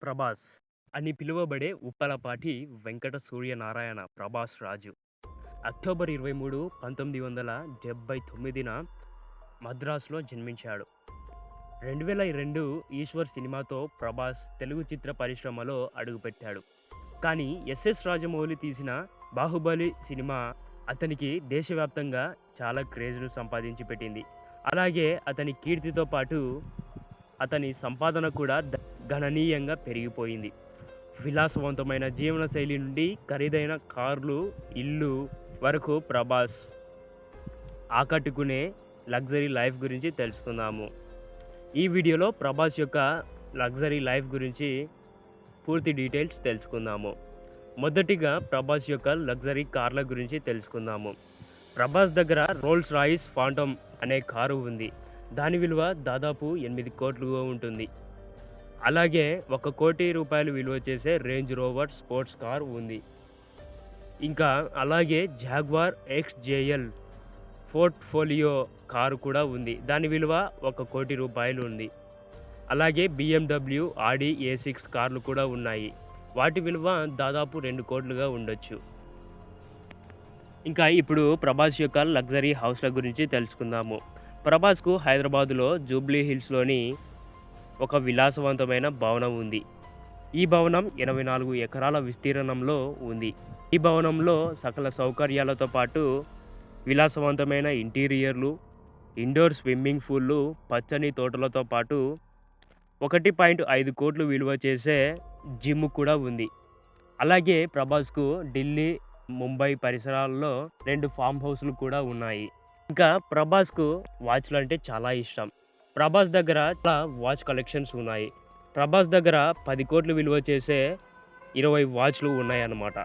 ప్రభాస్ అని పిలువబడే ఉప్పలపాటి వెంకట సూర్యనారాయణ ప్రభాస్ రాజు అక్టోబర్ 23, 1979న మద్రాసులో జన్మించాడు. 2002 ఈశ్వర్ సినిమాతో ప్రభాస్ తెలుగు చిత్ర పరిశ్రమలో అడుగుపెట్టాడు. కానీ ఎస్ఎస్ రాజమౌళి తీసిన బాహుబలి సినిమా అతనికి దేశవ్యాప్తంగా చాలా క్రేజ్‌ను సంపాదించి పెట్టింది. అలాగే అతని కీర్తితో పాటు అతని సంపాదన కూడా గణనీయంగా పెరిగిపోయింది. విలాసవంతమైన జీవనశైలి నుండి ఖరీదైన కార్లు, ఇల్లు వరకు ప్రభాస్ ఆకట్టుకునే లగ్జరీ లైఫ్ గురించి తెలుసుకుందాము. ఈ వీడియోలో ప్రభాస్ యొక్క లగ్జరీ లైఫ్ గురించి పూర్తి డీటెయిల్స్ తెలుసుకుందాము. మొదటిగా ప్రభాస్ యొక్క లగ్జరీ కార్ల గురించి తెలుసుకుందాము. ప్రభాస్ దగ్గర రోల్స్ రాయిస్ ఫాంటమ్ అనే కారు ఉంది. దాని విలువ దాదాపు 8 కోట్లు ఉంటుంది. అలాగే 1 కోటి రూపాయలు విలువ చేసే రేంజ్ రోవర్ స్పోర్ట్స్ కార్ ఉంది. ఇంకా అలాగే జాగ్వార్ XJL పోర్ట్ఫోలియో కారు కూడా ఉంది. దాని విలువ 1 కోటి రూపాయలు ఉంది. అలాగే BMW ఆడి A6 కార్లు కూడా ఉన్నాయి. వాటి విలువ దాదాపు 2 కోట్లుగా ఉండొచ్చు. ఇంకా ఇప్పుడు ప్రభాస్ యొక్క లగ్జరీ హౌస్ల గురించి తెలుసుకుందాము. ప్రభాస్కు హైదరాబాదులో జూబ్లీ హిల్స్లోని ఒక విలాసవంతమైన భవనం ఉంది. ఈ భవనం 84 ఎకరాల విస్తీర్ణంలో ఉంది. ఈ భవనంలో సకల సౌకర్యాలతో పాటు విలాసవంతమైన ఇంటీరియర్లు, ఇండోర్ స్విమ్మింగ్ పూల్లు, పచ్చని తోటలతో పాటు 1.5 కోట్లు విలువ చేసే జిమ్ కూడా ఉంది. అలాగే ప్రభాస్కు ఢిల్లీ, ముంబై పరిసరాల్లో 2 ఫామ్ హౌస్లు కూడా ఉన్నాయి. ఇంకా ప్రభాస్కు వాచ్లు అంటే చాలా ఇష్టం. ప్రభాస్ దగ్గర చాలా వాచ్ కలెక్షన్స్ ఉన్నాయి. ప్రభాస్ దగ్గర 10 కోట్లు విలువ చేసే 20 వాచ్లు ఉన్నాయన్నమాట.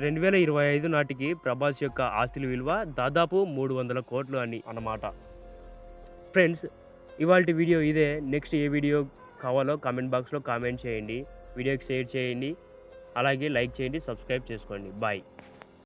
2025 నాటికి ప్రభాస్ యొక్క ఆస్తుల విలువ దాదాపు 300 కోట్లు అన్నమాట. ఫ్రెండ్స్, ఇవాల్టి వీడియో ఇదే. నెక్స్ట్ ఏ వీడియో కావాలో కామెంట్ బాక్స్లో కామెంట్ చేయండి. వీడియోకి షేర్ చేయండి. అలాగే లైక్ చేయండి, సబ్స్క్రైబ్ చేసుకోండి. బాయ్.